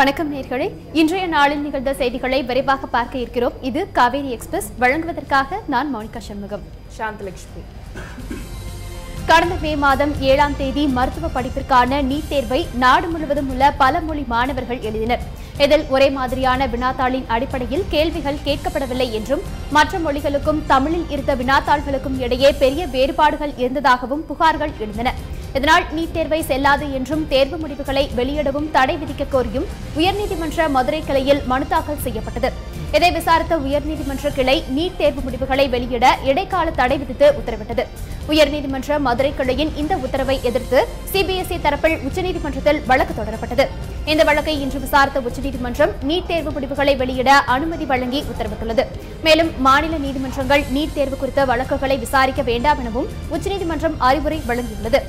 வணக்கம் நேயர்களே, இன்றைய நாளில் நிகழ்ந்த செய்திகளை விரைவாக பார்க்க இருக்கிறோம். இது காவேரி எக்ஸ்பிரஸ். வழங்குவதற்காக நான் மோனிகா சண்முகம். சாந்தலட்சுமி. கடந்த மே மாதம் 7ஆம் தேதி மருத்துவ படிப்பிற்கான நீட் தேர்வை நாடு முழுவதும் உள்ள பல மொழி மாணவர்கள் எழுதினர். இதில் ஒரே மாதிரியான வினாத்தாளின் அடிப்படையில் கேள்விகள் கேட்கப்படவில்லை என்றும் மற்ற மொழிகளுக்கும் தமிழில் இருந்த வினாத்தாள்களுக்கும் இடையே பெரிய வேறுபாடுகள் இருந்ததாகவும் புகார்கள் எழுந்தன. இதனால் நீட் தேர்வை செல்லாது என்றும் தேர்வு முடிவுகளை வெளியிடவும் தடை விதிக்க கோரியும் உயர்நீதிமன்ற மதுரை கிளையில் மனு தாக்கல் செய்யப்பட்டது. இதை விசாரித்த உயர்நீதிமன்ற கிளை நீட் தேர்வு முடிவுகளை வெளியிட இடைக்கால தடை விதித்து உத்தரவிட்டது. உயர்நீதிமன்ற மதுரை கிளையின் இந்த உத்தரவை எதிர்த்து சிபிஎஸ்இ தரப்பில் உச்சநீதிமன்றத்தில் வழக்கு தொடரப்பட்டது. இந்த வழக்கை இன்று விசாரித்த உச்சநீதிமன்றம் நீட் தேர்வு முடிவுகளை வெளியிட அனுமதி வழங்கி உத்தரவிட்டுள்ளது. மேலும் மாநில நீதிமன்றங்கள் நீட் தேர்வு குறித்த வழக்குகளை விசாரிக்க வேண்டாம் எனவும் உச்சநீதிமன்றம் அறிவுரை வழங்கியுள்ளது.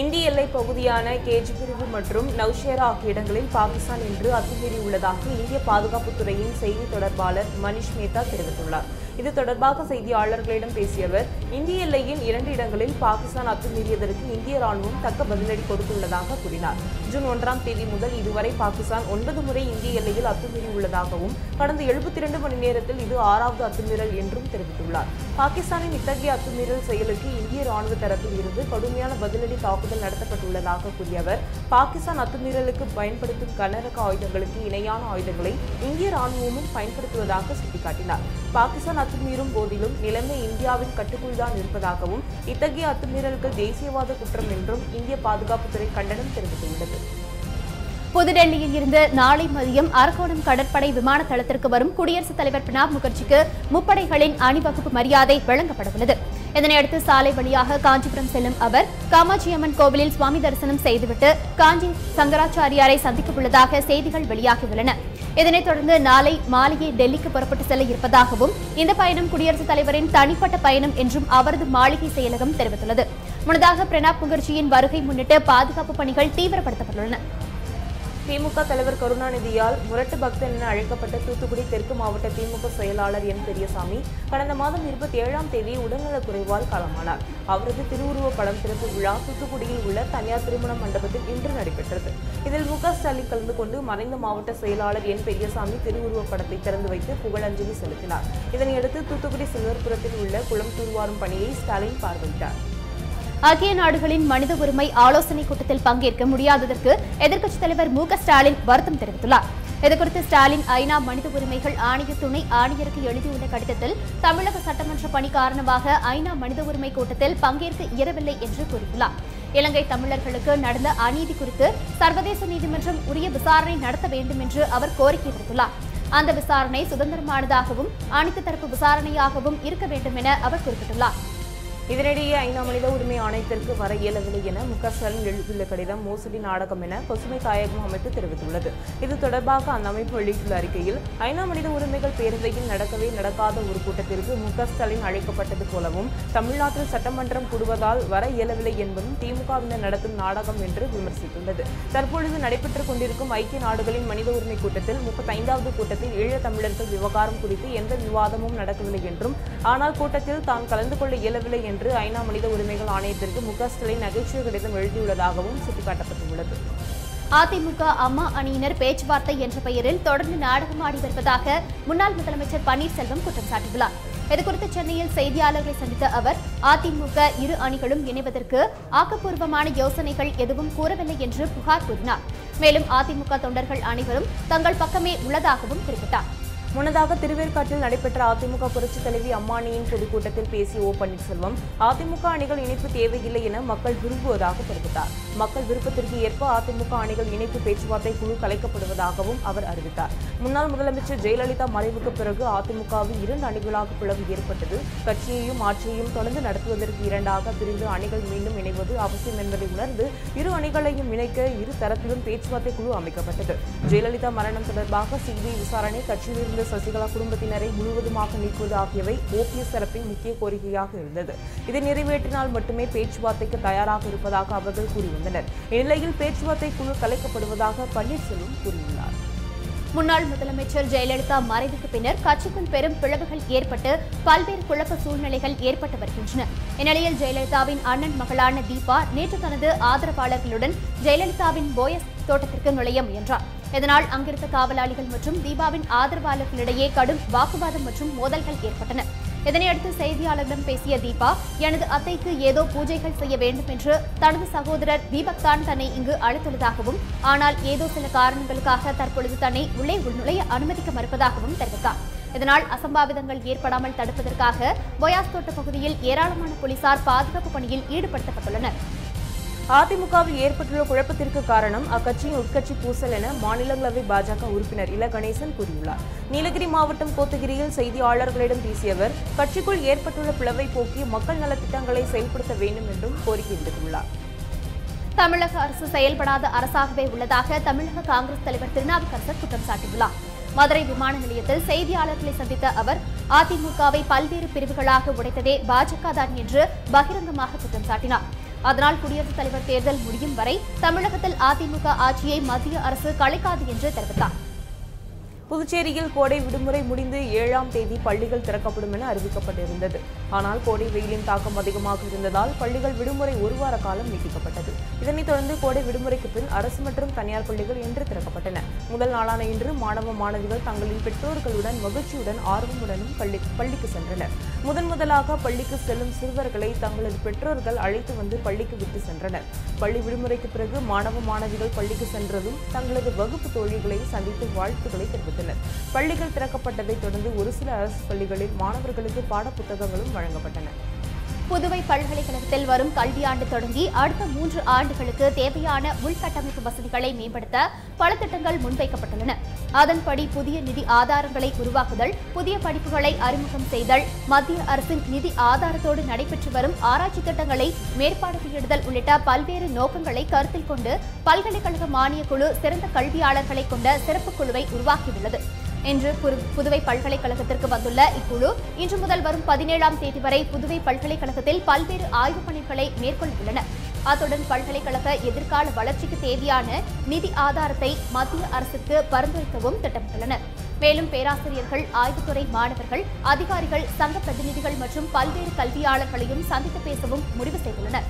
இந்திய எல்லை பகுதியான கேஜி பிரிவு மற்றும் நவ்ஷேரா ஆகிய இடங்களில் பாகிஸ்தான் இன்று அத்துமீறியுள்ளதாக இந்திய பாதுகாப்புத்துறையின் செய்தி தொடர்பாளர் மனிஷ் மேத்தா தெரிவித்துள்ளார். இது தொடர்பாக செய்தியாளர்களிடம் பேசிய அவர், இந்திய எல்லையின் 2 இடங்களில் பாகிஸ்தான் அத்துமீறியதற்கு இந்திய ராணுவம் தக்க பதிலடி கொடுத்துள்ளதாக கூறினார். ஜூன் 1ஆம் தேதி முதல் இதுவரை பாகிஸ்தான் 9 முறை இந்திய எல்லையில் அத்துமீறியுள்ளதாகவும் கடந்த 72 மணி நேரத்தில் இது 6வது அத்துமீறல் என்றும் தெரிவித்துள்ளார். பாகிஸ்தானின் இத்தகைய அத்துமீறல் செயலுக்கு இந்திய ராணுவ தரப்பில் இருந்து கடுமையான பதிலடி தாக்குதல் நடத்தப்பட்டுள்ளதாக கூறிய அவர், பாகிஸ்தான் அத்துமீறலுக்கு பயன்படுத்தும் கனரக ஆயுதங்களுக்கு இணையான ஆயுதங்களை இந்திய ராணுவமும் பயன்படுத்துவதாக சுட்டிக்காட்டினார். பாகிஸ்தான் அத்துமீறும் போதிலும் நிலைமை இந்தியாவின் கட்டுக்குள்தான் இருப்பதாகவும் இத்தகைய அத்துமீறல்கள் தேசியவாத குற்றம் என்றும் இந்திய பாதுகாப்புத்துறை கண்டனம் தெரிவித்துள்ளது. புதுடெல்லியில் இருந்து நாளை மதியம் அரக்கோணம் கடற்படை விமான தளத்திற்கு வரும் குடியரசுத் தலைவர் பிரணாப் முகர்ஜிக்கு முப்படைகளின் அணிவகுப்பு மரியாதை வழங்கப்படவுள்ளது. இதனையடுத்து சாலை வழியாக காஞ்சிபுரம் செல்லும் அவர் காமாட்சியம்மன் கோவிலில் சுவாமி தரிசனம் செய்துவிட்டு காஞ்சி சங்கராச்சாரியாரை சந்திக்க உள்ளதாக செய்திகள் வெளியாகியுள்ளன. இதனைத் தொடர்ந்து நாளை மாலையே டெல்லிக்கு புறப்பட்டு செல்ல இருப்பதாகவும் இந்த பயணம் குடியரசுத் தலைவரின் தனிப்பட்ட பயணம் என்றும் அவரது மாளிகை செயலகம் தெரிவித்துள்ளது. முன்னதாக பிரணாப் முகர்ஜியின் வருகை முன்னிட்டு பாதுகாப்பு பணிகள் தீவிரப்படுத்தப்பட்டுள்ளன. திமுக தலைவர் கருணாநிதியால் முரட்டு பக்தன் என அழைக்கப்பட்ட தூத்துக்குடி தெற்கு மாவட்ட திமுக செயலாளர் என் பெரியசாமி கடந்த மாதம் 27ஆம் தேதி உடல்நலக் குறைவால் காலமானார். அவரது திருவுருவப் படம் திறப்பு விழா தூத்துக்குடியில் உள்ள தனியார் திருமண மண்டபத்தில் இன்று நடைபெற்றது. இதில் ஸ்டாலின் கலந்து கொண்டு மறைந்த மாவட்ட செயலாளர் என் பெரியசாமி திருவுருவப் படத்தை திறந்து வைத்து புகழஞ்சலி செலுத்தினார். இதனையடுத்து தூத்துக்குடி சில்வர்புரத்தில் உள்ள குளம் தூர்வாரும் பணியை ஸ்டாலின் பார்வையிட்டார். ஐக்கிய நாடுகளின் மனித உரிமை ஆலோசனைக் கூட்டத்தில் பங்கேற்க முடியாததற்கு எதிர்க்கட்சித் தலைவர் மு.க. ஸ்டாலின் வருத்தம் தெரிவித்துள்ளார். இதுகுறித்து ஸ்டாலின் ஐநா மனித உரிமைகள் ஆணைய துணை ஆணையருக்கு எழுதியுள்ள கடிதத்தில் தமிழக சட்டமன்ற பணி காரணமாக ஐநா மனித உரிமை கூட்டத்தில் பங்கேற்க இயலவில்லை என்று கூறியுள்ளார். இலங்கை தமிழர்களுக்கு நடந்த அநீதி குறித்து சர்வதேச நீதிமன்றம் உரிய விசாரணை நடத்த வேண்டும் என்று அவர் கோரிக்கை விடுத்துள்ளார். அந்த விசாரணை சுதந்திரமானதாகவும் அனைத்து தரப்பு விசாரணையாகவும் இருக்க வேண்டும் என அவர் குறிப்பிட்டுள்ளார். இதனிடையே ஐநா மனித உரிமை ஆணையத்திற்கு வர இயலவில்லை என மு.க. ஸ்டாலின் எழுதியுள்ள கடிதம் மோசடி நாடகம் என பசுமை தாயகம் அமைப்பு தெரிவித்துள்ளது. இது தொடர்பாக அந்த அமைப்பு வெளியிட்டுள்ள அறிக்கையில், ஐநா மனித உரிமைகள் பேரவையில் நடக்கவே நடக்காத ஒரு கூட்டத்திற்கு மு.க. ஸ்டாலின் அழைக்கப்பட்டது போலவும் தமிழ்நாட்டில் சட்டமன்றம் கூடுவதால் வர இயலவில்லை என்பதும் திமுகவினர் நடத்தும் நாடகம் என்று விமர்சித்துள்ளது. தற்பொழுது நடைபெற்றுக் கொண்டிருக்கும் ஐக்கிய நாடுகளின் மனித உரிமை கூட்டத்தில் 35வது கூட்டத்தில் ஈழத் தமிழர்கள் விவகாரம் குறித்து எந்த விவாதமும் நடக்கவில்லை என்றும், ஆனால் கூட்டத்தில் தான் கலந்து கொள்ள இயலவில்லை என்று ஐநா மனித உரிமைகள் ஆணையத்திற்கு மு.க. ஸ்டாலின் நகைச்சுவை கடிதம் எழுதியுள்ளதாகவும் சுட்டிக்காட்டப்பட்டுள்ளது. அதிமுக அம்மா அணியினர் பேச்சுவார்த்தை என்ற பெயரில் தொடர்ந்து நாடகமாடி வருவதாக முன்னாள் முதலமைச்சர் பன்னீர்செல்வம் குற்றம் சாட்டியுள்ளார். இதுகுறித்து சென்னையில் செய்தியாளர்களை சந்தித்த அவர், அதிமுக இரு அணிகளும் இணைவதற்கு ஆக்கப்பூர்வமான யோசனைகள் எதுவும் கூறவில்லை என்று புகார் கூறினார். மேலும் அதிமுக தொண்டர்கள் அனைவரும் தங்கள் பக்கமே உள்ளதாகவும் குறிப்பிட்டார். முன்னதாக திருவேற்காட்டில் நடைபெற்ற அதிமுக புரட்சித் தலைவி அம்மானியின் பொதுக்கூட்டத்தில் பேசிய ஓ பன்னீர்செல்வம், அதிமுக அணிகள் இணைப்பு தேவையில்லை என மக்கள் விரும்புவதாக தெரிவித்தார். மக்கள் விருப்பத்திற்கு ஏற்ப அதிமுக அணிகள் இணைப்பு பேச்சுவார்த்தை குழு கலைக்கப்படுவதாகவும் அவர் அறிவித்தார். முன்னாள் முதலமைச்சர் ஜெயலலிதா மறைவுக்கு பிறகு அதிமுகவில் 2 அணிகளாக பிளவு ஏற்பட்டது. கட்சியையும் ஆட்சியையும் தொடர்ந்து நடத்துவதற்கு 2ஆக பிரிந்து அணிகள் மீண்டும் இணைவது அவசியம் என்பதை உணர்ந்து இரு அணிகளையும் இணைக்க இரு தரப்பிலும் பேச்சுவார்த்தை குழு அமைக்கப்பட்டது. ஜெயலலிதா மரணம் தொடர்பாக சிபிஐ விசாரணை, கட்சியிலிருந்து சசிகலா குடும்பத்தினரை முழுவதுமாக நீக்குவது ஆகியவை ஓபிஎஸ் தரப்பின் முக்கிய கோரிக்கையாக இருந்தது. இதை நிறைவேற்றினால் மட்டுமே பேச்சுவார்த்தைக்கு தயாராக இருப்பதாக அவர்கள் கூறியுள்ளனர். இந்நிலையில் பேச்சுவார்த்தை குழு கலைக்கப்படுவதாக பன்னீர்செல்வம் கூறியுள்ளார். முன்னாள் முதலமைச்சர் ஜெயலலிதா மறைவுக்கு பின்னர் கட்சிக்குள் பெரும் பிளவுகள் ஏற்பட்டு பல்வேறு குழப்ப சூழ்நிலைகள் ஏற்பட்டு வருகின்றன. இந்நிலையில் ஜெயலலிதாவின் அண்ணன் மகளான தீபா நேற்று தனது ஆதரவாளர்களுடன் ஜெயலலிதாவின் போயஸ் தோட்டத்திற்கு நுழைய முயன்றார். இதனால் அங்கிருந்த காவலாளிகள் மற்றும் தீபாவின் ஆதரவாளர்களிடையே கடும் வாக்குவாதம் மற்றும் மோதல்கள் ஏற்பட்டன. இதனையடுத்து செய்தியாளர்களிடம் பேசிய தீபா, எனது அத்தைக்கு ஏதோ பூஜைகள் செய்ய வேண்டும் என்று தனது சகோதரர் தீபக் தான் தன்னை இங்கு அழைத்துள்ளதாகவும், ஆனால் ஏதோ சில காரணங்களுக்காக தற்பொழுது தன்னை உள்ளே உள்நுழைய அனுமதிக்க மறுப்பதாகவும் தெரிவித்தார். இதனால் அசம்பாவிதங்கள் ஏற்படாமல் தடுப்பதற்காக போயாஸ் தோட்ட பகுதியில் ஏராளமான போலீசார் பாதுகாப்பு பணியில் ஈடுபடுத்தப்பட்டுள்ளனர். அதிமுகவில் ஏற்பட்டுள்ள குழப்பத்திற்கு காரணம் அக்கட்சியின் உட்கட்சி பூசல் என மாநிலங்களவை பாஜக உறுப்பினர் இல கணேசன் கூறியுள்ளார். நீலகிரி மாவட்டம் கோத்தகிரியில் செய்தியாளர்களிடம் பேசிய அவர், கட்சிக்குள் ஏற்பட்டுள்ள பிளவை போக்கி மக்கள் நலத்திட்டங்களை செயல்படுத்த வேண்டும் என்றும் கோரிக்கை விடுத்துள்ளார். தமிழக அரசு செயல்படாத அரசாகவே உள்ளதாக தமிழக காங்கிரஸ் தலைவர் திருநாவுக்கரசர் குற்றம் சாட்டியுள்ளார். மதுரை விமான நிலையத்தில் செய்தியாளர்களை சந்தித்த அவர், அதிமுகவை பல்வேறு பிரிவுகளாக உடைத்ததே பாஜக தான் என்று பகிரங்கமாக குற்றம் சாட்டினார். அதனால் குடியரசுத் தலைவர் தேர்தல் முடியும் வரை தமிழகத்தில் அதிமுக ஆட்சியை மத்திய அரசு கலைக்காது என்று தெரிவித்தார். புதுச்சேரியில் கோடை விடுமுறை முடிந்து 7ஆம் தேதி பள்ளிகள் திறக்கப்படும் என அறிவிக்கப்பட்டிருந்தது. ஆனால் கோடை வெயிலின் தாக்கம் அதிகமாக இருந்ததால் பள்ளிகள் விடுமுறை ஒரு வார காலம் நீட்டிக்கப்பட்டது. இதனைத் தொடர்ந்து கோடை விடுமுறைக்கு பின் அரசு மற்றும் தனியார் பள்ளிகள் இன்று திறக்கப்பட்டன. முதல் நாளான இன்று மாணவ மாணவிகள் தங்களின் பெற்றோர்களுடன் மகிழ்ச்சியுடன் ஆர்வமுடனும் பள்ளிக்கு சென்றனர். முதலாக பள்ளிக்கு செல்லும் சிறுவர்களை தங்களது பெற்றோர்கள் அழைத்து வந்து பள்ளிக்கு விட்டு சென்றனர். பள்ளி விடுமுறைக்கு பிறகு மாணவ மாணவிகள் பள்ளிக்கு சென்றதும் தங்களது வகுப்பு தோழிகளை சந்தித்து வாழ்த்துக்களை தெரிவித்தனர். பள்ளிகள் திறக்கப்பட்டதை தொடர்ந்து ஒரு சில அரசு பள்ளிகளில் மாணவர்களுக்கு பாடப்புத்தகங்களும் வழங்கப்பட்டன. புதுவை பல்கலைக்கழகத்தில் வரும் கல்வியாண்டு தொடங்கி அடுத்த 3 ஆண்டுகளுக்கு தேவையான உள்கட்டமைப்பு வசதிகளை மேம்படுத்த பல திட்டங்கள் முன்வைக்கப்பட்டுள்ளன. அதன்படி புதிய நிதி ஆதாரங்களை உருவாக்குதல், புதிய படிப்புகளை அறிமுகம் செய்தல், மத்திய அரசின் நிதி ஆதாரத்தோடு நடைபெற்று வரும் ஆராய்ச்சி திட்டங்களை மேற்பார்வையிடுதல் உள்ளிட்ட பல்வேறு நோக்கங்களை கருத்தில் கொண்டு பல்கலைக்கழக மானியக் குழு சிறந்த கல்வியாளர்களை கொண்ட சிறப்பு குழுவை உருவாக்கியுள்ளது. இன்று புதுவை பல்கலைக்கழகத்திற்கு வந்துள்ள இக்குழு இன்று முதல் வரும் 17ஆம் தேதி வரை புதுவை பல்கலைக்கழகத்தில் பல்வேறு ஆய்வுப் பணிகளை மேற்கொள்ளவுள்ளன. அத்துடன் பல்கலைக்கழக எதிர்கால வளர்ச்சிக்கு தேவையான நிதி ஆதாரத்தை மத்திய அரசுக்கு பரிந்துரைக்கவும் திட்டமிட்டுள்ளனர். மேலும் பேராசிரியர்கள், ஆய்வுத்துறை மாணவர்கள், அதிகாரிகள், சங்க பிரதிநிதிகள் மற்றும் பல்வேறு கல்வியாளர்களையும் சந்தித்து பேசவும் முடிவு செய்துள்ளனர்.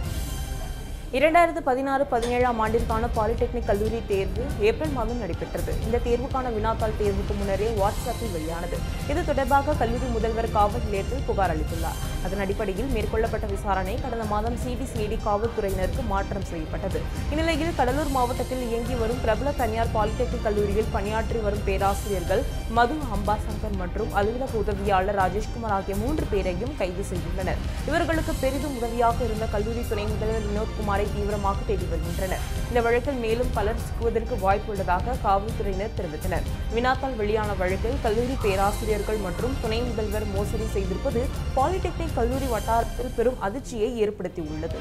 2016-17ஆம் ஆண்டிற்கான பாலிடெக்னிக் கல்லூரி தேர்வு ஏப்ரல் மாதம் நடைபெற்றது. இந்த தேர்வுக்கான வினாத்தாள் தேர்வுக்கு முன்னரே வாட்ஸ்அப்பில் வெளியானது. இது தொடர்பாக கல்லூரி முதல்வர் காவல் நிலையத்தில் புகார் அளித்துள்ளார். அதன் அடிப்படையில் மேற்கொள்ளப்பட்ட விசாரணை கடந்த மாதம் சிபிசிஐடி காவல்துறையினருக்கு மாற்றம் செய்யப்பட்டது. இந்நிலையில் கடலூர் மாவட்டத்தில் இயங்கி வரும் பிரபல தனியார் பாலிடெக்னிக் கல்லூரியில் பணியாற்றி வரும் பேராசிரியர்கள் மது அம்பாசங்கர் மற்றும் அலுவலக உதவியாளர் ராஜேஷ்குமார் ஆகிய 3 பேரையும் கைது செய்துள்ளனர். இவர்களுக்கு பெரிதும் உதவியாக இருந்த கல்லூரி துணை முதல்வர் வினோத்குமாரை தீவிரமாக தேடி வருகின்றனர். இந்த வழக்கில் மேலும் பலர் சிக்குவதற்கு வாய்ப்பு உள்ளதாக காவல்துறையினர் தெரிவித்தனர். வினாத்தாள் வெளியான வழக்கில் கல்லூரி பேராசிரியர்கள் மற்றும் துணை முதல்வர் மோசடி செய்திருப்பது பாலிடெக்னிக் கல்லூரி வட்டாரத்தில் பெரும் அதிர்ச்சியை ஏற்படுத்தியுள்ளது.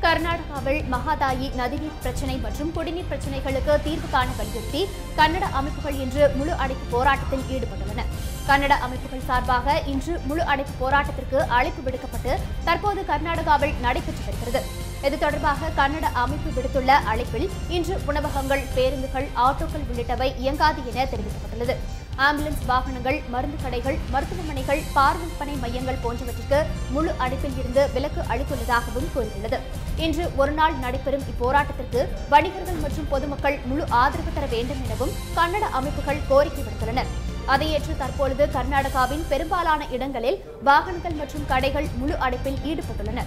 கர்நாடகாவில் மகாதாயி நதிநீர் பிரச்சினை மற்றும் குடிநீர் பிரச்சினைகளுக்கு தீர்வு காண வலியுறுத்தி கன்னட அமைப்புகள் இன்று முழு அடைப்பு போராட்டத்தில் ஈடுபட்டுள்ளன. கன்னட அமைப்புகள் சார்பாக இன்று முழு அடைப்பு போராட்டத்திற்கு அழைப்பு விடுக்கப்பட்டு தற்போது கர்நாடகாவில் நடைபெற்று வருகிறது. இது தொடர்பாக கன்னட அமைப்பு விடுத்துள்ள அழைப்பில் இன்று உணவகங்கள், பேருந்துகள், ஆட்டோக்கள் உள்ளிட்டவை இயங்காது என தெரிவிக்கப்பட்டுள்ளது. ஆம்புலன்ஸ் வாகனங்கள், மருந்து கடைகள், மருத்துவமனைகள், பால் விற்பனை மையங்கள் போன்றவற்றிற்கு முழு அடைப்பில் இருந்து விலக்கு அளித்துள்ளதாகவும் கூறியுள்ளது. இன்று ஒருநாள் நடைபெறும் இப்போராட்டத்திற்கு வணிகர்கள் மற்றும் பொதுமக்கள் முழு ஆதரவு தர வேண்டும் எனவும் கன்னட அமைப்புகள் கோரிக்கை விடுத்துள்ளனர். அதையேற்று தற்பொழுது கர்நாடகாவின் பெரும்பாலான இடங்களில் வாகனங்கள் மற்றும் கடைகள் முழு அடைப்பில் ஈடுபட்டுள்ளன.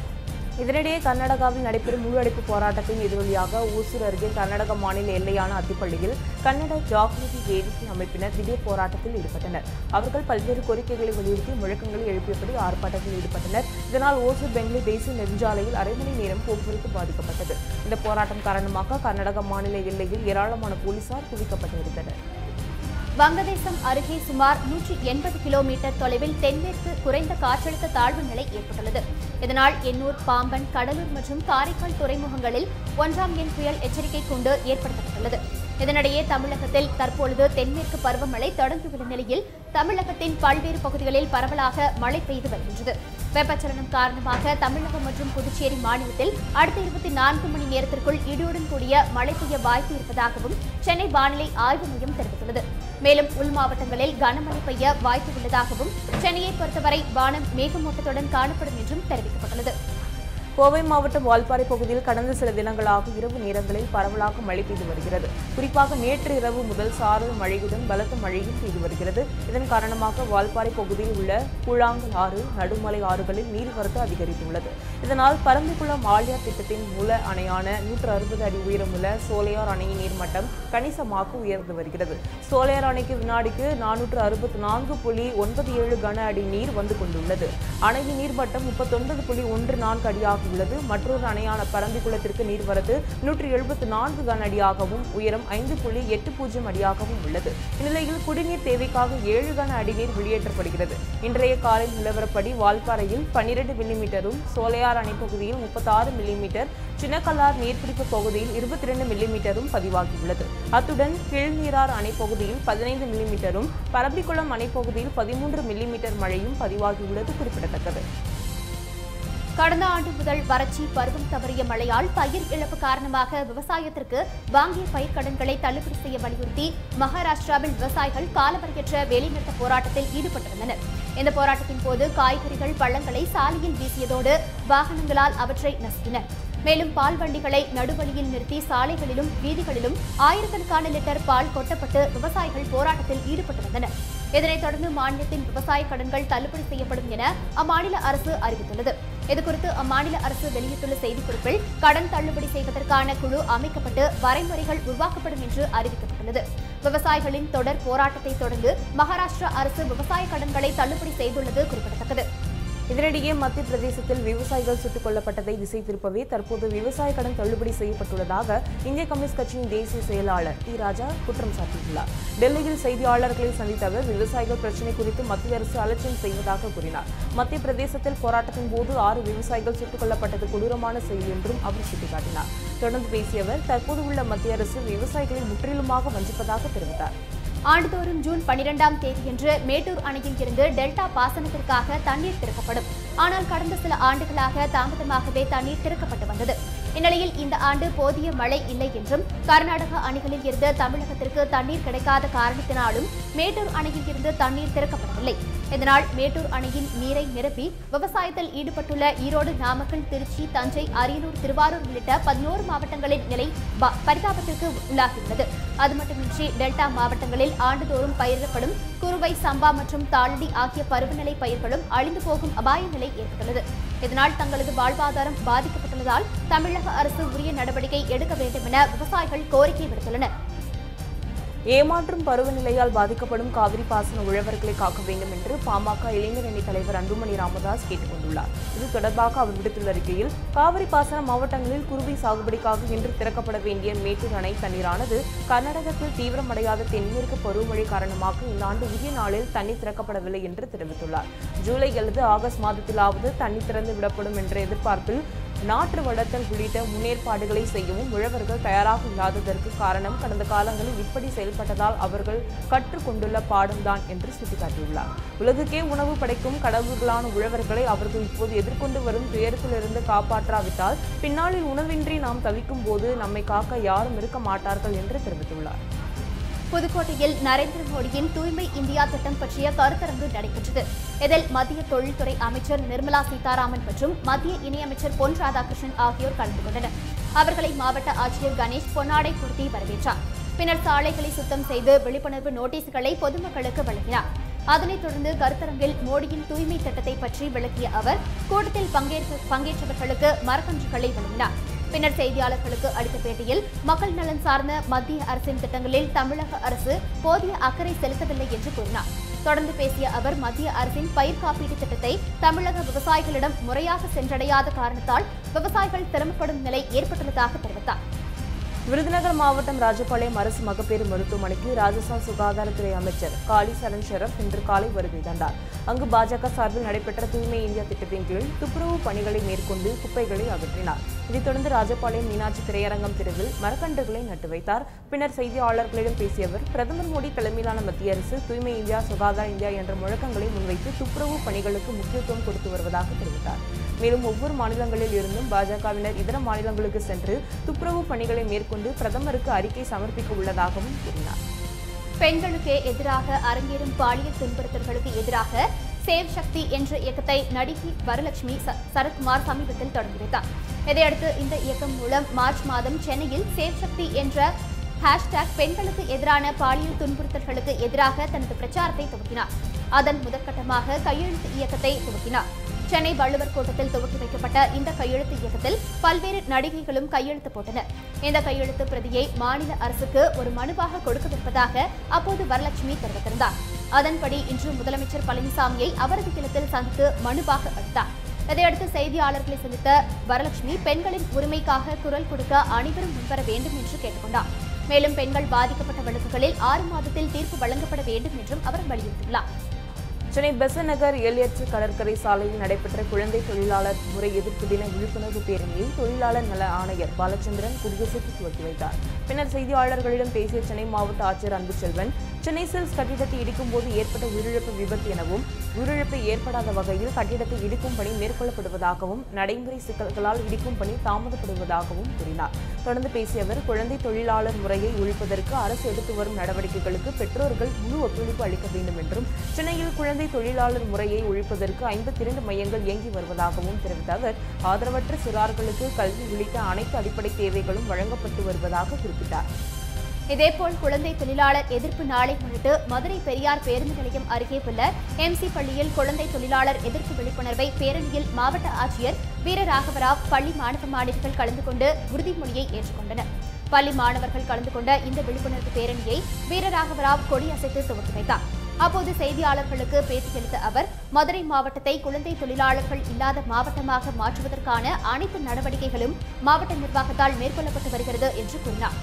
இதனிடையே கர்நாடகாவில் நடைபெறும் முழு அடைப்பு போராட்டத்தின் எதிரொலியாக ஓசூர் அருகே கர்நாடக மாநில எல்லையான அத்திப்பள்ளியில் கன்னட ஜாகிரதி வேதிக்கை அமைப்பினர் திடீர் போராட்டத்தில் ஈடுபட்டனர். அவர்கள் பல்வேறு கோரிக்கைகளை வலியுறுத்தி முழக்கங்களை எழுப்பியபடி ஆர்ப்பாட்டத்தில் ஈடுபட்டனர். இதனால் ஓசூர் பெங்களூர் தேசிய நெடுஞ்சாலையில் அரை மணி நேரம் போக்குவரத்து பாதிக்கப்பட்டது. இந்த போராட்டம் காரணமாக கர்நாடக மாநில எல்லையில் ஏராளமான போலீசார் குவிக்கப்பட்டிருந்தனர். வங்கதேசம் அருகே சுமார் 180 கிலோமீட்டர் தொலைவில் தென்மேற்கு குறைந்த காற்றழுத்த தாழ்வு நிலை ஏற்பட்டுள்ளது. இதனால் எண்ணூர், பாம்பன், கடலூர் மற்றும் காரைக்கால் துறைமுகங்களில் 1ஆம் எண் புயல் எச்சரிக்கை கூண்டு ஏற்படுத்தப்பட்டுள்ளது. இதனிடையே தமிழகத்தில் தற்பொழுது தென்மேற்கு பருவமழை தொடங்கியுள்ள நிலையில் தமிழகத்தின் பல்வேறு பகுதிகளில் பரவலாக மழை பெய்து வருகின்றது. வெப்பச்சலனம் காரணமாக தமிழகம் மற்றும் புதுச்சேரி மாநிலத்தில் அடுத்த 24 மணி நேரத்திற்குள் இடியுடன் கூடிய மழை பெய்ய வாய்ப்பு இருப்பதாகவும் சென்னை வானிலை ஆய்வு மையம் தெரிவித்துள்ளது. மேலும் உள் மாவட்டங்களில் கனமழை பெய்ய வாய்ப்பு உள்ளதாகவும் சென்னையை பொறுத்தவரை வானம் மேகமூட்டத்துடன் காணப்படும் என்றும் தெரிவிக்கப்பட்டுள்ளது. கோவை மாவட்டம் வால்பாறை பகுதியில் கடந்த சில தினங்களாக இரவு நேரங்களில் பரவலாக மழை பெய்து வருகிறது. குறிப்பாக நேற்று இரவு முதல் சாரல் மழையுடன் பலத்த மழையும் பெய்து வருகிறது. இதன் காரணமாக வால்பாறை பகுதியில் உள்ள கூழாங்கல் ஆறு, நடுமலை ஆறுகளில் நீர்வரத்து அதிகரித்துள்ளது. இதனால் பரம்பிக்குளம் ஆழியார் திட்டத்தின் மூல அணையான 160 அடி உயரமுள்ள சோலையார் அணையின் நீர்மட்டம் கணிசமாக உயர்ந்து வருகிறது. சோலையார் அணைக்கு வினாடிக்கு 464.97 கன அடி நீர் வந்து கொண்டுள்ளது. அணையின் நீர்மட்டம் 39.14 அடியாக உள்ளது. மற்றொரு அணையான பரம்பிக்குளத்திற்கு நீர்வரத்து 174 கன அடியாகவும் உயரம் 5.80 அடியாகவும் உள்ளது. இந்நிலையில் குடிநீர் தேவைக்காக 7 கன அடி நீர் வெளியேற்றப்படுகிறது. இன்றைய காலை நிலவரப்படி வால்பாறையில் 12 மில்லிமீட்டரும், சோலையார் அணை பகுதியில் 36 மில்லிமீட்டர், சின்னக்கல்லார் நீர்பிடிப்பு பகுதியில் 22 மில்லிமீட்டரும் பதிவாகியுள்ளது. அத்துடன் கீழ்நீரார் அணை பகுதியில் 15 மில்லிமீட்டரும், பரம்பிக்குளம் அணை பகுதியில் 13 மில்லிமீட்டர் மழையும் பதிவாகியுள்ளது குறிப்பிடத்தக்கது. கடந்த ஆண்டு முதல் வறட்சி, பருவம் தவறிய மழையால் பயிர் இழப்பு காரணமாக விவசாயத்திற்கு வாங்கிய பயிர்க்கடன்களை தள்ளுபடி செய்ய வலியுறுத்தி மகாராஷ்டிராவில் விவசாயிகள் காலவரையற்ற வேலைநிறுத்த போராட்டத்தில் ஈடுபட்டிருந்தனர். இந்த போராட்டத்தின் போது காய்கறிகள், பழங்களை சாலையில் வீசியதோடு வாகனங்களால் அவற்றை நசுக்கினர். மேலும் பால் வண்டிகளை நடுவழியில் நிறுத்தி சாலைகளிலும் வீதிகளிலும் ஆயிரக்கணக்கான லிட்டர் பால் கொட்டப்பட்டு விவசாயிகள் போராட்டத்தில் ஈடுபட்டு வந்தனர். இதனைத் தொடர்ந்து மாநிலத்தின் விவசாய கடன்கள் தள்ளுபடி செய்யப்படும் என அம்மாநில அரசு அறிவித்துள்ளது. இதுகுறித்து அம்மாநில அரசு வெளியிட்டுள்ள செய்திக்குறிப்பில் கடன் தள்ளுபடி செய்வதற்கான குழு அமைக்கப்பட்டு வரைமுறைகள் உருவாக்கப்படும் என்று அறிவிக்கப்பட்டுள்ளது. விவசாயிகளின் தொடர் போராட்டத்தை தொடர்ந்து மகாராஷ்டிரா அரசு விவசாய கடன்களை தள்ளுபடி செய்துள்ளது குறிப்பிடத்தக்கது. இதனிடையே மத்திய பிரதேசத்தில் விவசாயிகள் சுட்டுக் கொல்லப்பட்டதை திசை திருப்பவே தற்போது விவசாய கடன் தள்ளுபடி செய்யப்பட்டுள்ளதாக இந்திய கம்யூனிஸ்ட் கட்சியின் தேசிய செயலாளர் டி. ராஜா குற்றம் சாட்டியுள்ளார். டெல்லியில் செய்தியாளர்களை சந்தித்த அவர் விவசாயிகள் பிரச்சினை குறித்து மத்திய அரசு அலட்சியம் செய்வதாக கூறினார். மத்திய பிரதேசத்தில் போராட்டத்தின் போது 6 விவசாயிகள் சுட்டுக் கொல்லப்பட்டது கொடூரமான செயல் என்றும் அவர் சுட்டிக்காட்டினார். தொடர்ந்து பேசிய அவர் தற்போது உள்ள மத்திய அரசு விவசாயிகளை முற்றிலுமாக வஞ்சிப்பதாக தெரிவித்தார். ஆண்டுதோறும் ஜூன் 12ஆம் தேதியன்று மேட்டூர் அணையில் இருந்து டெல்டா பாசனத்திற்காக தண்ணீர் திறக்கப்படும். ஆனால் கடந்த சில ஆண்டுகளாக தாமதமாகவே தண்ணீர் திறக்கப்பட்டு வந்தது. இந்நிலையில் இந்த ஆண்டு போதிய மழை இல்லை என்றும் கர்நாடக அணைகளில் இருந்து தமிழகத்திற்கு தண்ணீர் கிடைக்காத காரணத்தினாலும் மேட்டூர் அணையில் இருந்து தண்ணீர் திறக்கப்படவில்லை. இதனால் மேட்டூர் அணையின் நீரை நிரப்பி விவசாயத்தில் ஈடுபட்டுள்ள ஈரோடு, நாமக்கல், திருச்சி, தஞ்சை, அரியலூர், திருவாரூர் உள்ளிட்ட 11 மாவட்டங்களின் நிலை பரிதாபத்திற்கு உள்ளாகியுள்ளது. அது மட்டுமின்றி டெல்டா மாவட்டங்களில் ஆண்டுதோறும் பயிரிடப்படும் குறுவை, சம்பா மற்றும் தாளடி ஆகிய பருவநிலை பயிர்களும் அழிந்து போகும் அபாய நிலை ஏற்பட்டுள்ளது. இதனால் தங்களது வாழ்வாதாரம் பாதிக்கப்பட்டுள்ளதால் தமிழக அரசு உரிய நடவடிக்கை எடுக்க வேண்டும் என விவசாயிகள் கோரிக்கை விடுத்துள்ளனர். ஏமாற்றும் பருவநிலையால் பாதிக்கப்படும் காவிரி பாசன உழவர்களை காக்க வேண்டும் என்று பாமக இளைஞர் அணி தலைவர் அன்புமணி ராமதாஸ் கேட்டுக் கொண்டுள்ளார். இது தொடர்பாக அவர் விடுத்துள்ள அறிக்கையில் காவிரி பாசன மாவட்டங்களில் குறுவை சாகுபடிக்காக இன்று திறக்கப்பட வேண்டிய மேட்டூர் அணை தண்ணீரானது கர்நாடகத்தில் தீவிரமடையாத தென்மேற்கு பருவமழை காரணமாக இந்த ஆண்டு உரிய நாளில் தண்ணீர் திறக்கப்படவில்லை என்று தெரிவித்துள்ளார். ஜூலை அல்லது ஆகஸ்ட் மாதத்திலாவது தண்ணீர் திறந்து விடப்படும் என்ற எதிர்பார்ப்பில் நாற்று வளர்த்தல் உள்ளிட்ட முன்னேற்பாடுகளை செய்யவும் உழவர்கள் தயாராக இல்லாததற்கு காரணம் கடந்த காலங்களில் இப்படி செயல்பட்டதால் அவர்கள் கற்றுக்கொண்டுள்ள பாடம்தான் என்று சுட்டிக்காட்டியுள்ளார். உலகுக்கே உணவு படைக்கும் கடவுள்களான உழவர்களை அவர்கள் இப்போது எதிர்கொண்டு வரும் துயரத்திலிருந்து காப்பாற்றாவிட்டால் பின்னாளில் உணவின்றி நாம் தவிக்கும் போது நம்மை காக்க யாரும் இருக்க மாட்டார்கள் என்று தெரிவித்துள்ளார். புதுக்கோட்டையில் நரேந்திர மோடியின் தூய்மை இந்தியா திட்டம் பற்றிய கருத்தரங்கு நடைபெற்றது. இதில் மத்திய தொழில்துறை அமைச்சர் நிர்மலா சீதாராமன் மற்றும் மத்திய இணையமைச்சர் பொன் ராதாகிருஷ்ணன் ஆகியோர் கலந்து கொண்டனர். அவர்களை மாவட்ட ஆட்சியர் கணேஷ் பொன்னாடை பொருத்தி வரவேற்றார். பின்னர் சாலைகளை சுத்தம் செய்து விழிப்புணர்வு நோட்டீஸ்களை பொதுமக்களுக்கு வழங்கினார். அதனைத் தொடர்ந்து கருத்தரங்கில் மோடியின் தூய்மை திட்டத்தை பற்றி விளக்கிய அவர் கூட்டத்தில் பங்கேற்றவர்களுக்கு மரக்கன்றுகளை வழங்கினார். பின்னர் செய்தியாளர்களுக்கு அளித்த பேட்டியில் மக்கள் நலன் சார்ந்த மத்திய அரசின் திட்டங்களில் தமிழக அரசு போதிய அக்கறை செலுத்தவில்லை என்று கூறினார். தொடர்ந்து பேசிய அவர் மத்திய அரசின் பயிர் காப்பீட்டு திட்டத்தை தமிழக விவசாயிகளிடம் முறையாக சென்றடையாத காரணத்தால் விவசாயிகள் சிரமப்படும் நிலை ஏற்பட்டுள்ளதாக தெரிவித்தார். விருதுநகர் மாவட்டம் ராஜபாளையம் அரசு மகப்பேறு மருத்துவமனைக்கு ராஜஸ்தான் சுகாதாரத்துறை அமைச்சர் காளி சரண் ஷெரப் இன்று காலை வருகை தந்தார். அங்கு பாஜக சார்பில் நடைபெற்ற தூய்மை இந்தியா திட்டத்தின் கீழ் துப்புரவு பணிகளை மேற்கொண்டு குப்பைகளை அகற்றினார். இதைத் தொடர்ந்து ராஜபாளையம் மீனாட்சி திரையரங்கம் தெருவில் மரக்கன்றுகளை நட்டு வைத்தார். பின்னர் செய்தியாளர்களிடம் பேசிய அவர், பிரதமர் மோடி தலைமையிலான மத்திய அரசு தூய்மை இந்தியா சுகாதார இந்தியா என்ற முழக்கங்களை முன்வைத்து துப்புரவு பணிகளுக்கு முக்கியத்துவம் கொடுத்து வருவதாக தெரிவித்தார். மேலும் ஒவ்வொரு மாநிலங்களில் இருந்தும் பாஜகவினர் இதர மாநிலங்களுக்கு சென்று துப்புரவு பணிகளை மேற்கொண்டு பிரதமருக்கு அறிக்கை சமர்ப்பிக்க உள்ளதாகவும் கூறினார். பெண்களுக்கு எதிராக அரங்கேறும் பாலியல் துன்புறுத்தல்களுக்கு எதிராக சேவ் சக்தி என்ற இயக்கத்தை நடிகை வரலட்சுமி சரத்குமார் சமீபத்தில் தொடங்கி வைத்தார். இதையடுத்து இந்த இயக்கம் மூலம் மார்ச் மாதம் சென்னையில் சேவ் சக்தி என்ற ஹேஷ்டேக் பெண்களுக்கு எதிரான பாலியல் துன்புறுத்தல்களுக்கு எதிராக தனது பிரச்சாரத்தை துவக்கினார். அதன் முதற்கட்டமாக கையெழுத்து இயக்கத்தை துவக்கினார். சென்னை வள்ளுவர் கோட்டத்தில் துவக்கி வைக்கப்பட்ட இந்த கையெழுத்து இயக்கத்தில் பல்வேறு நடிகைகளும் கையெழுத்து போட்டனர். இந்த கையெழுத்து பிரதியை மாநில அரசுக்கு ஒரு மனுவாக கொடுக்கவிருப்பதாக அப்போது வரலட்சுமி தெரிவித்திருந்தார். அதன்படி இன்று முதலமைச்சர் பழனிசாமியை அவரது இல்லத்தில் சந்தித்து மனுவாக அளித்தார். இதையடுத்து செய்தியாளர்களை சந்தித்த வரலட்சுமி பெண்களின் உரிமைக்காக குரல் கொடுக்க அனைவரும் முன்வர வேண்டும் என்று கேட்டுக் கொண்டார். மேலும் பெண்கள் பாதிக்கப்பட்ட வழக்குகளில் 6 மாதத்தில் தீர்ப்பு வழங்கப்பட வேண்டும் என்றும் அவர் வலியுறுத்தியுள்ளார். சென்னை பெசன்ட் நகர் எல்எர்ச்சி கடற்கரை சாலையில் நடைபெற்ற குழந்தை தொழிலாளர் முறை எதிர்ப்பு தின விழிப்புணர்வு பேரணியை தொழிலாளர் நல ஆணையர் பாலச்சந்திரன் கொடியசைத்து துவக்கி வைத்தார். பின்னர் செய்தியாளர்களிடம் பேசிய சென்னை மாவட்ட ஆட்சியர் அன்புச்செல்வன், சென்னை சில்ஸ் கட்டிடத்தை இடிக்கும் போது ஏற்பட்ட உயிரிழப்பு விபத்து எனவும் உயிரிழப்பு ஏற்படாத வகையில் கட்டிடத்தை இடிக்கும் பணி மேற்கொள்ளப்படுவதாகவும் நடைமுறை சிக்கல்களால் இடிக்கும் பணி தாமதப்படுவதாகவும் கூறினார். தொடர்ந்து பேசிய அவர், குழந்தை தொழிலாளர் முறையை ஒழிப்பதற்கு அரசு எடுத்து வரும் நடவடிக்கைகளுக்கு பெற்றோர்கள் முழு ஒத்துழைப்பு அளிக்க வேண்டும் என்றும், சென்னையில் குழந்தை தொழிலாளர் முறையை ஒழிப்பதற்கு 52 மையங்கள் இயங்கி வருவதாகவும் தெரிவித்த அவர், ஆதரவற்ற சிறார்களுக்கு கல்வி உள்ளிட்ட அனைத்து அடிப்படை தேவைகளும் வழங்கப்பட்டு வருவதாக குறிப்பிட்டார். இதேபோல் குழந்தை தொழிலாளர் எதிர்ப்பு நாளை முன்னிட்டு மதுரை பெரியார் பேருந்து நிலையம் அருகே உள்ள எம்சி பள்ளியில் குழந்தை தொழிலாளர் எதிர்ப்பு விழிப்புணர்வை பேரணியில் மாவட்ட ஆட்சியர் வீரராகவராவ், பள்ளி மாணவ மாணவிகள் கலந்து கொண்டு உறுதிமொழியை ஏற்றுக்கொண்டனர். பள்ளி மாணவர்கள் கலந்து கொண்ட இந்த விழிப்புணர்வு பேரணியை வீரராகவராவ் கொடியசைத்து துவக்கி வைத்தார். அப்போது செய்தியாளர்களுக்கு பேட்டியளித்த அவர், மதுரை மாவட்டத்தை குழந்தை தொழிலாளர்கள் இல்லாத மாவட்டமாக மாற்றுவதற்கான அனைத்து நடவடிக்கைகளும் மாவட்ட நிர்வாகத்தால் மேற்கொள்ளப்பட்டு வருகிறது என்று கூறினார்.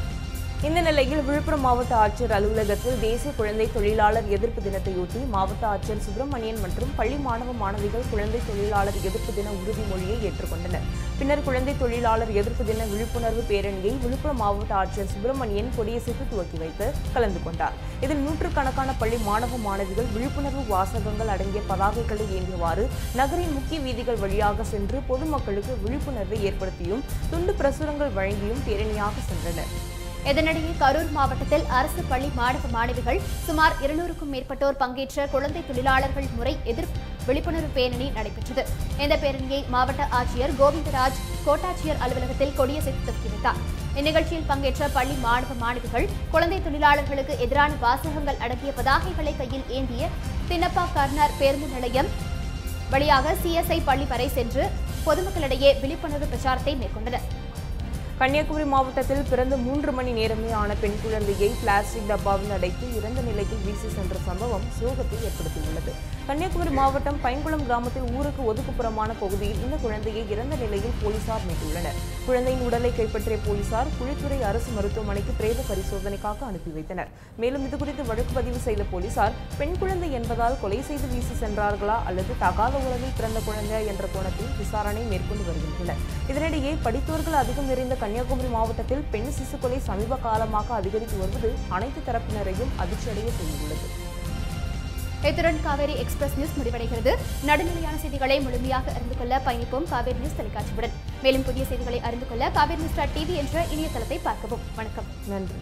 இந்த நிலையில் விழுப்புரம் மாவட்ட ஆட்சியர் அலுவலகத்தில் தேசிய குழந்தை தொழிலாளர் எதிர்ப்பு தினத்தையொட்டி மாவட்ட ஆட்சியர் சுப்பிரமணியன் மற்றும் பள்ளி மாணவ மாணவிகள் குழந்தை தொழிலாளர் எதிர்ப்பு தின உறுதிமொழியை ஏற்றுக்கொண்டனர். பின்னர் குழந்தை தொழிலாளர் எதிர்ப்பு தின விழிப்புணர்வு பேரணியை விழுப்புரம் மாவட்ட ஆட்சியர் சுப்பிரமணியன் கொடியசைத்து துவக்கி வைத்து கலந்து கொண்டார். இதில் நூற்றுக்கணக்கான பள்ளி மாணவ மாணவிகள் விழிப்புணர்வு வாசகங்கள் அடங்கிய பதாகைகளை ஏந்தியவாறு நகரின் முக்கிய வீதிகள் வழியாக சென்று பொதுமக்களுக்கு விழிப்புணர்வை ஏற்படுத்தியும் துண்டு பிரசுரங்கள் வழங்கியும் பேரணியாக சென்றனர். இதனிடையே கரூர் மாவட்டத்தில் அரசு பள்ளி மாணவ மாணவிகள் சுமார் 200க்கும் மேற்பட்டோர் பங்கேற்ற குழந்தை தொழிலாளர்கள் முறை எதிர்ப்பு விழிப்புணர்வு பேரணி நடைபெற்றது. இந்த பேரணியை மாவட்ட ஆட்சியர் கோவிந்தராஜ் கோட்டாட்சியர் அலுவலகத்தில் கொடியசைத்து துவக்கி வைத்தார். இந்நிகழ்ச்சியில் பங்கேற்ற பள்ளி மாணவ மாணவிகள் குழந்தை தொழிலாளர்களுக்கு எதிரான வாசகங்கள் அடங்கிய பதாகைகளை கையில் ஏந்திய தின்னப்பா கார்னர் பேருந்து நிலையம் வழியாக சிஎஸ்ஐ பள்ளி வரை சென்று பொதுமக்களிடையே விழிப்புணர்வு பிரச்சாரத்தை மேற்கொண்டனர். கன்னியாகுமரி மாவட்டத்தில் பிறந்து 3 மணி நேரமே ஆன பெண் குழந்தையை பிளாஸ்டிக் டப்பாவில் அடைத்து இறந்த நிலையில் வீசி சென்ற சம்பவம் சோகத்தை ஏற்படுத்தியுள்ளது. கன்னியாகுமரி மாவட்டம் பைங்குளம் கிராமத்தில் ஊருக்கு ஒதுக்குப்புறமான பகுதியில் இந்த குழந்தையை இறந்த நிலையில் போலீசார் மீட்டுள்ளனர். குழந்தையின் உடலை கைப்பற்றிய போலீசார் குழித்துறை அரசு மருத்துவமனைக்கு பிரேத பரிசோதனைக்காக அனுப்பி வைத்தனர். மேலும் இதுகுறித்து வழக்கு பதிவு செய்த போலீசார் பெண் குழந்தை என்பதால் கொலை செய்து வீசி சென்றார்களா அல்லது தகாத உறவில் பிறந்த குழந்தை என்ற கோணத்தில் விசாரணை மேற்கொண்டு வருகின்றனர். இதனிடையே படித்தோர்கள் அதிகம் நிறைந்த கன்னியாகுமரி மாவட்டத்தில் பெண் சிசு கொலை சமீப காலமாக அதிகரித்து வருவது அனைத்து தரப்பினரையும் அதிர்ச்சியடைய செய்துள்ளது. இத்துடன் காவேரி எக்ஸ்பிரஸ் நியூஸ் முடிவடைகிறது. நடுநிலையான செய்திகளை முழுமையாக அறிந்து கொள்ள பயணிப்போம் காவேரி நியூஸ் தொலைக்காட்சியுடன். மேலும் புதிய செய்திகளை அறிந்து கொள்ள காவேரி நியூஸ்.tv என்ற இணையதளத்தை பார்க்கவும். வணக்கம். நன்றி.